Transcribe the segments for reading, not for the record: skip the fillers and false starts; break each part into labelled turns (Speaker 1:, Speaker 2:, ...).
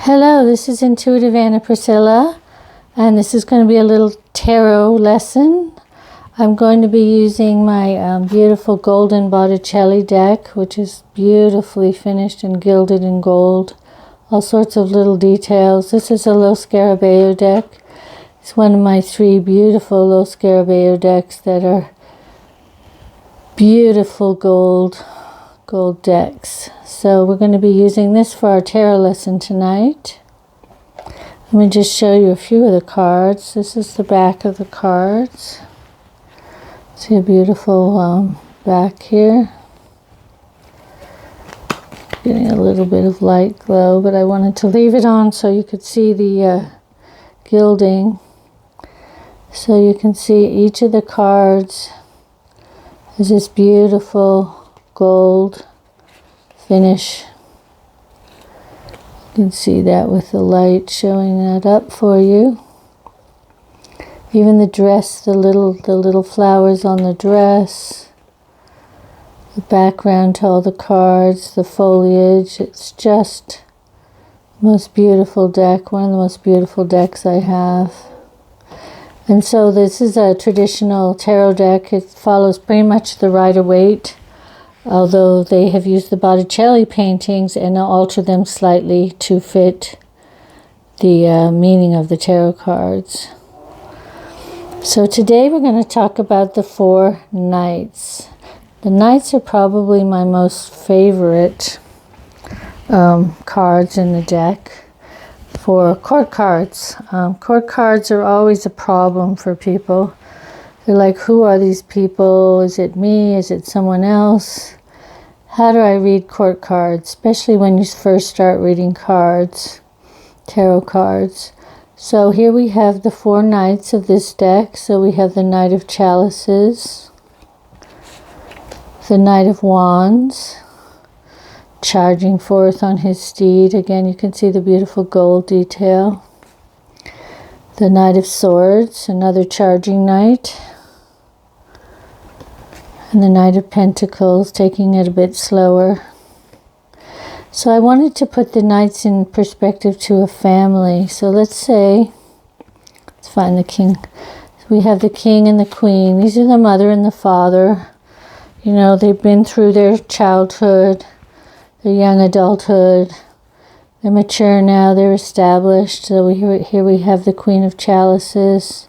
Speaker 1: Hello, this is Intuitive Anna Priscilla, and this is going to be a little tarot lesson. I'm going to be using my beautiful golden Botticelli deck, which is beautifully finished and gilded in gold. All sorts of little details. This is a Lo Scarabeo deck. It's one of my 3 beautiful Lo Scarabeo decks that are beautiful gold decks. So we're going to be using this for our tarot lesson tonight. Let me just show you a few of the cards. This is the back of the cards. See a beautiful back here. Getting a little bit of light glow, but I wanted to leave it on so you could see the gilding. So you can see each of the cards is this beautiful gold finish. You can see that with the light showing that up for you. Even the dress, the little flowers on the dress, the background to all the cards, the foliage. It's just the most beautiful deck, one of the most beautiful decks I have. And so this is a traditional tarot deck. It follows pretty much the Rider-Waite, although they have used the Botticelli paintings and altered them slightly to fit the meaning of the tarot cards. So today we're going to talk about the 4 Knights. The Knights are probably my most favorite cards in the deck. For court cards. Court cards are always a problem for people. They're like, who are these people? Is it me? Is it someone else? How do I read court cards? Especially when you first start reading cards, tarot cards. So here we have the 4 Knights of this deck. So we have the Knight of Chalices, the Knight of Wands, charging forth on his steed. Again, you can see the beautiful gold detail. The Knight of Swords, another charging knight. And the Knight of Pentacles, taking it a bit slower. So I wanted to put the knights in perspective to a family. So let's say, let's find the king. So we have the king and the queen. These are the mother and the father. You know, they've been through their childhood, their young adulthood. They're mature now, they're established. So here we have the Queen of Chalices,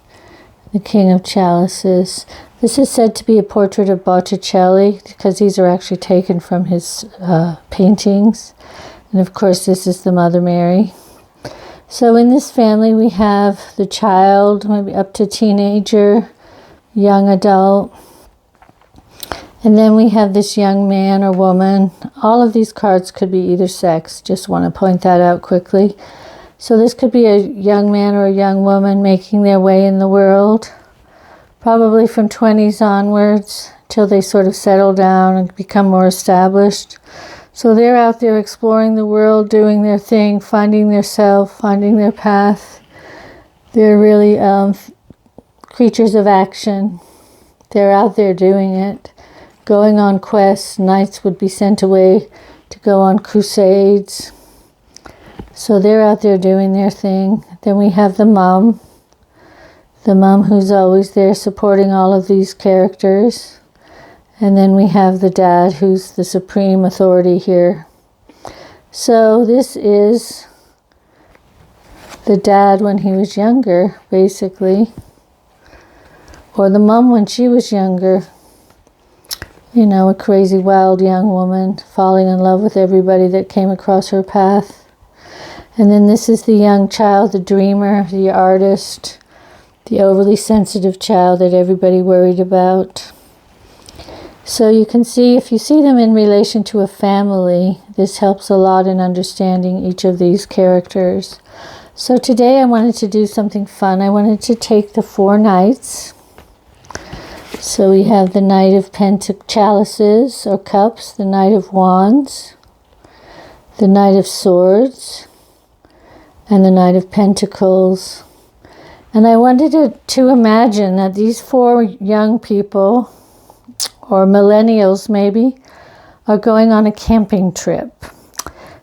Speaker 1: the King of Chalices. This is said to be a portrait of Botticelli because these are actually taken from his paintings. And of course this is the Mother Mary. So in this family we have the child, maybe up to teenager, young adult. And then we have this young man or woman. All of these cards could be either sex. Just want to point that out quickly. So this could be a young man or a young woman making their way in the world. Probably from 20s onwards till they sort of settle down and become more established. So they're out there exploring the world, doing their thing, finding their self, finding their path. They're really creatures of action. They're out there doing it. Going on quests. Knights would be sent away to go on crusades. So they're out there doing their thing. Then we have the mom. The mom who's always there supporting all of these characters. And then we have the dad who's the supreme authority here. So this is the dad when he was younger, basically. Or the mom when she was younger. You know, a crazy, wild young woman falling in love with everybody that came across her path. And then this is the young child, the dreamer, the artist, the overly sensitive child that everybody worried about. So you can see, if you see them in relation to a family, this helps a lot in understanding each of these characters. So today I wanted to do something fun. I wanted to take the 4 Knights. So we have the Knight of Chalices or Cups, the Knight of Wands, the Knight of Swords, and the Knight of Pentacles. And I wanted to imagine that these 4 young people, or millennials maybe, are going on a camping trip.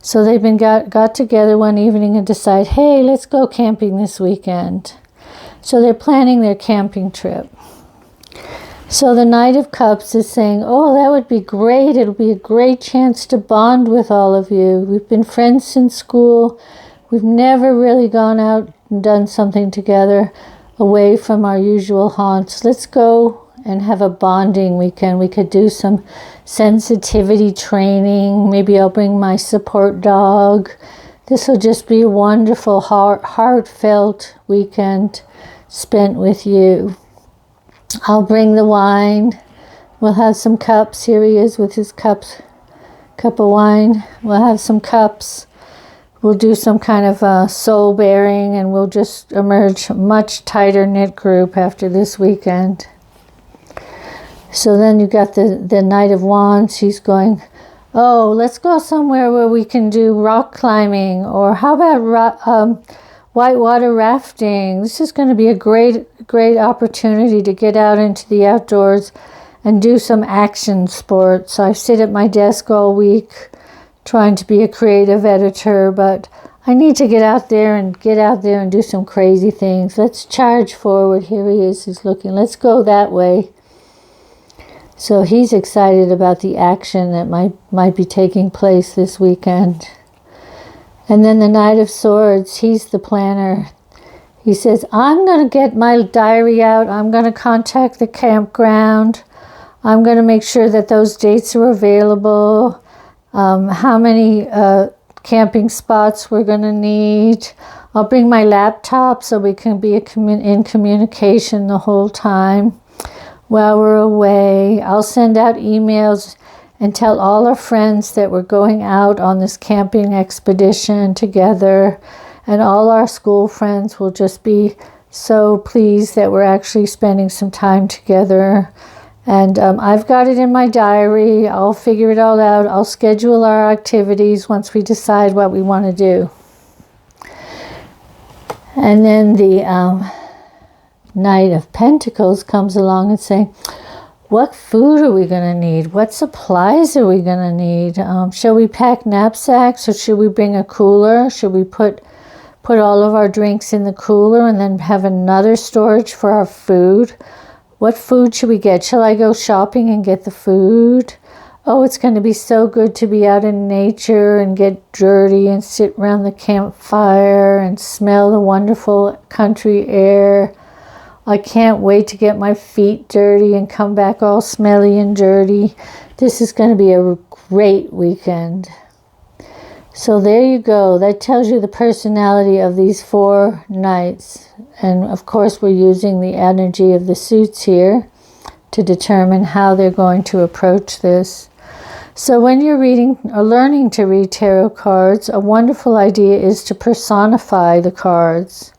Speaker 1: So they've been got together one evening and decide, hey, let's go camping this weekend. So they're planning their camping trip. So the Knight of Cups is saying, oh, that would be great. It'll be a great chance to bond with all of you. We've been friends since school. We've never really gone out and done something together away from our usual haunts. Let's go and have a bonding weekend. We could do some sensitivity training. Maybe I'll bring my support dog. This will just be a wonderful, heartfelt weekend spent with you. I'll bring the wine. We'll have some cups. Here he is with his cup of wine. We'll have some cups. We'll do some kind of soul bearing, and we'll just emerge a much tighter knit group after this weekend. So then you got the Knight of Wands. He's going, oh, let's go somewhere where we can do rock climbing, or how about whitewater rafting? This is going to be a great opportunity to get out into the outdoors and do some action sports. I sit at my desk all week trying to be a creative editor, but I need to get out there and do some crazy things. Let's charge forward. Here he is. He's looking. Let's go that way. So he's excited about the action that might be taking place this weekend. And then the Knight of Swords, he's the planner. He says, I'm going to get my diary out. I'm going to contact the campground. I'm going to make sure that those dates are available. How many camping spots we're going to need. I'll bring my laptop so we can be in communication the whole time while we're away. I'll send out emails and tell all our friends that we're going out on this camping expedition together. And all our school friends will just be so pleased that we're actually spending some time together. And I've got it in my diary. I'll figure it all out. I'll schedule our activities once we decide what we want to do. And then the Knight of Pentacles comes along and saying, what food are we going to need? What supplies are we going to need? Shall we pack knapsacks, or should we bring a cooler? Should we put all of our drinks in the cooler and then have another storage for our food? What food should we get? Shall I go shopping and get the food? Oh, it's going to be so good to be out in nature and get dirty and sit around the campfire and smell the wonderful country air. I can't wait to get my feet dirty and come back all smelly and dirty. This is going to be a great weekend. So there you go. That tells you the personality of these four knights. And of course, we're using the energy of the suits here to determine how they're going to approach this. So when you're reading or learning to read tarot cards, a wonderful idea is to personify the cards,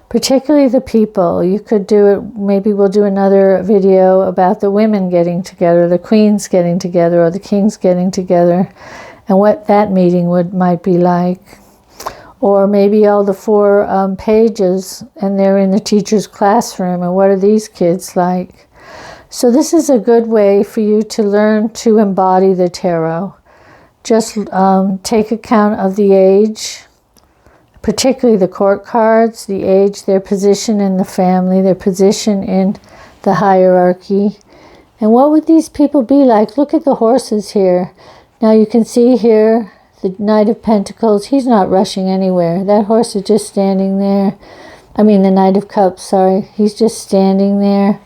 Speaker 1: particularly the people. You could do it, maybe we'll do another video about the women getting together, the queens getting together, or the kings getting together, and what that meeting might be like. Or maybe all the four pages, and they're in the teacher's classroom, and what are these kids like? So this is a good way for you to learn to embody the tarot. Just take account of the age, particularly the court cards, the age, their position in the family, their position in the hierarchy. And what would these people be like? Look at the horses here. Now you can see here the Knight of Pentacles. He's not rushing anywhere. That horse is just standing there. I mean the Knight of Cups, sorry. He's just standing there,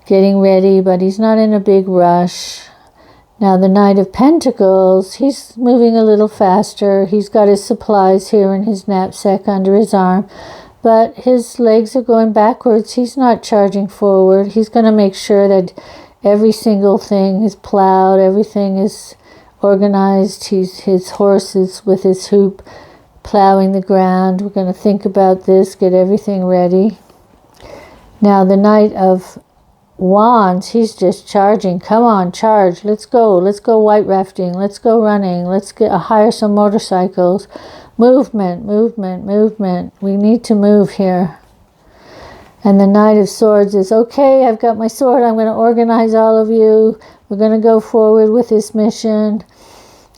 Speaker 1: getting ready, but he's not in a big rush. Now the Knight of Pentacles, he's moving a little faster. He's got his supplies here in his knapsack under his arm, but his legs are going backwards. He's not charging forward. He's going to make sure that every single thing is plowed, everything is organized. His horse is with his hoop plowing the ground. We're going to think about this, get everything ready. Now the Knight of Wands, he's just charging. Come on, charge. Let's go white rafting. Let's go running. Let's hire some motorcycles. Movement. We need to move here. And the Knight of Swords is, okay, I've got my sword. I'm going to organize all of you. We're going to go forward with this mission.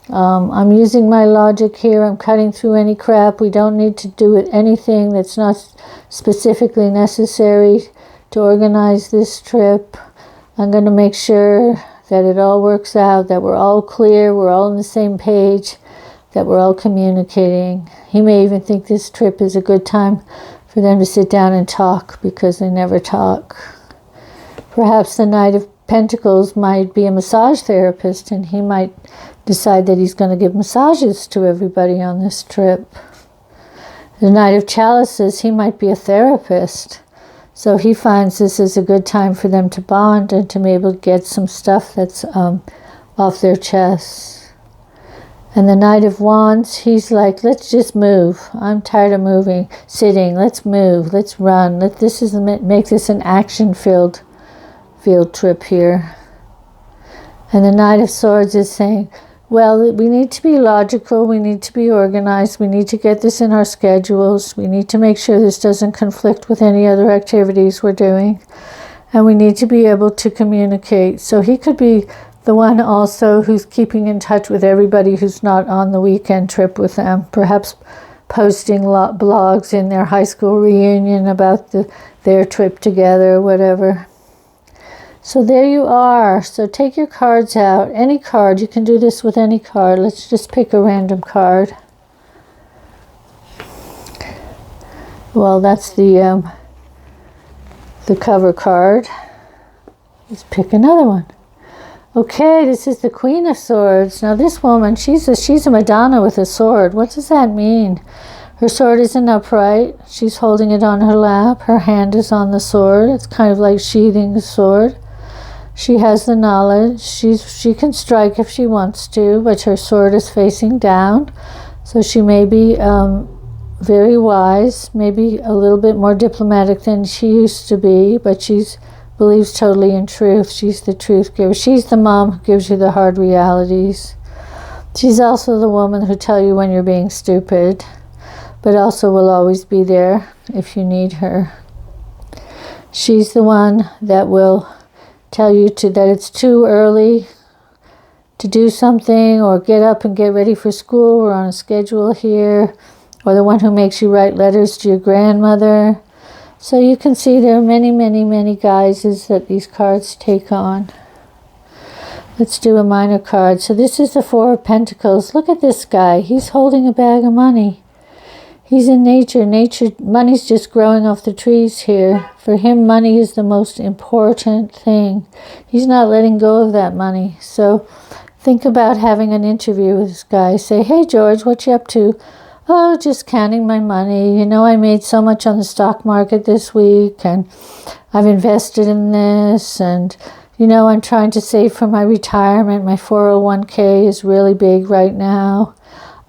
Speaker 1: I'm using my logic here. I'm cutting through any crap. We don't need to do anything that's not specifically necessary to organize this trip. I'm going to make sure that it all works out, that we're all clear, we're all on the same page, that we're all communicating. He may even think this trip is a good time for them to sit down and talk, because they never talk. Perhaps the Knight of Pentacles might be a massage therapist, and he might decide that he's going to give massages to everybody on this trip. The Knight of Chalices, he might be a therapist. So he finds this is a good time for them to bond and to be able to get some stuff that's off their chests. And the Knight of Wands, he's like, let's just move. I'm tired of moving, sitting. Let's move. Let's run. Make this an action-filled field trip here. And the Knight of Swords is saying, well, we need to be logical, we need to be organized, we need to get this in our schedules, we need to make sure this doesn't conflict with any other activities we're doing, and we need to be able to communicate. So he could be the one also who's keeping in touch with everybody who's not on the weekend trip with them, perhaps posting blogs in their high school reunion about their trip together, whatever. So there you are. So take your cards out. Any card. You can do this with any card. Let's just pick a random card. Well, that's the cover card. Let's pick another one. Okay, this is the Queen of Swords. Now this woman, she's a Madonna with a sword. What does that mean? Her sword isn't upright. She's holding it on her lap. Her hand is on the sword. It's kind of like sheathing the sword. She has the knowledge. She can strike if she wants to, but her sword is facing down. So she may be very wise, maybe a little bit more diplomatic than she used to be, but she believes totally in truth. She's the truth giver. She's the mom who gives you the hard realities. She's also the woman who tells you when you're being stupid, but also will always be there if you need her. She's the one that will tell you that it's too early to do something, or get up and get ready for school. We're on a schedule here. Or the one who makes you write letters to your grandmother. So you can see there are many, many, many guises that these cards take on. Let's do a minor card. So this is the Four of Pentacles. Look at this guy. He's holding a bag of money. He's in nature. Money's just growing off the trees here. For him, money is the most important thing. He's not letting go of that money. So think about having an interview with this guy. Say, hey, George, what you up to? Oh, just counting my money. You know, I made so much on the stock market this week, and I've invested in this, and, you know, I'm trying to save for my retirement. My 401k is really big right now.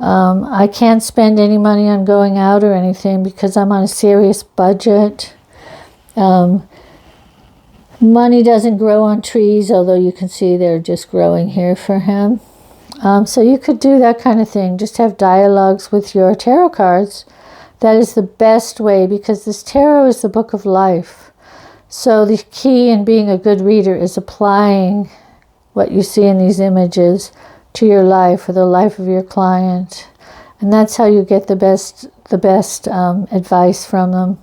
Speaker 1: I can't spend any money on going out or anything because I'm on a serious budget. Money doesn't grow on trees, although you can see they're just growing here for him. So you could do that kind of thing. Just have dialogues with your tarot cards. That is the best way, because this tarot is the book of life. So the key in being a good reader is applying what you see in these images to your life or the life of your client. And that's how you get the best advice from them.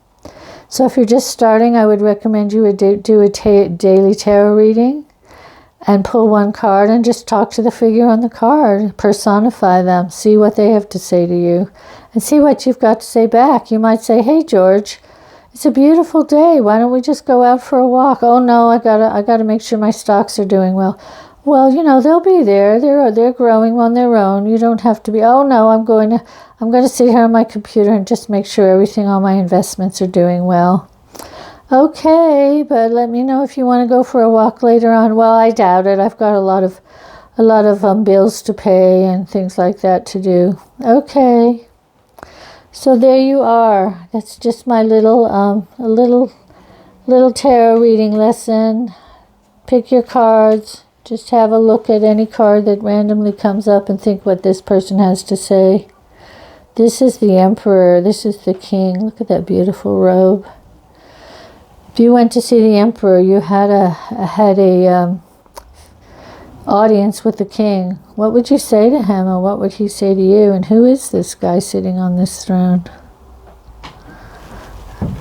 Speaker 1: So if you're just starting, I would recommend you do a daily tarot reading and pull one card and just talk to the figure on the card. Personify them. See what they have to say to you. And see what you've got to say back. You might say, hey, George, it's a beautiful day. Why don't we just go out for a walk? Oh, no, I gotta make sure my stocks are doing well. Well, you know, they'll be there. They're growing on their own. You don't have to be, oh, no, I'm going to sit here on my computer and just make sure all my investments are doing well. Okay, but let me know if you want to go for a walk later on. Well, I doubt it. I've got a lot of bills to pay and things like that to do. Okay. So there you are. That's just my little tarot reading lesson. Pick your cards. Just have a look at any card that randomly comes up and think what this person has to say. This is the Emperor. This is the King. Look at that beautiful robe. If you went to see the Emperor, you had a audience with the king, what would you say to him, or what would he say to you? And who is this guy sitting on this throne?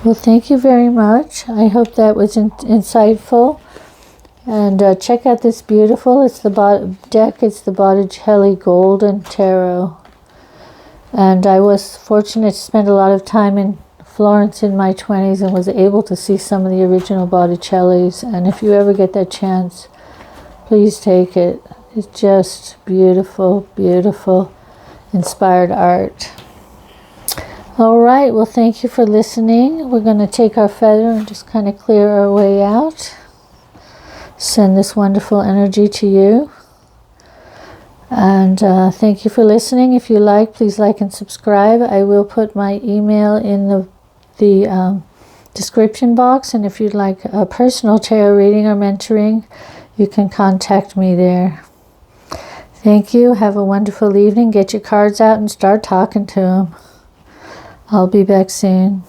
Speaker 1: Well, thank you very much. I hope that was insightful. And check out this beautiful, it's the deck, it's the Botticelli Golden Tarot. And I was fortunate to spend a lot of time in Florence in my 20s and was able to see some of the original Botticellis. And if you ever get that chance, please take it. It's just beautiful, beautiful, inspired art. All right, well, thank you for listening. We're going to take our feather and just kind of clear our way out. Send this wonderful energy to you. And thank you for listening. If you like, please like and subscribe. I will put my email in the description box. And if you'd like a personal tarot reading or mentoring, you can contact me there. Thank you. Have a wonderful evening. Get your cards out and start talking to them. I'll be back soon.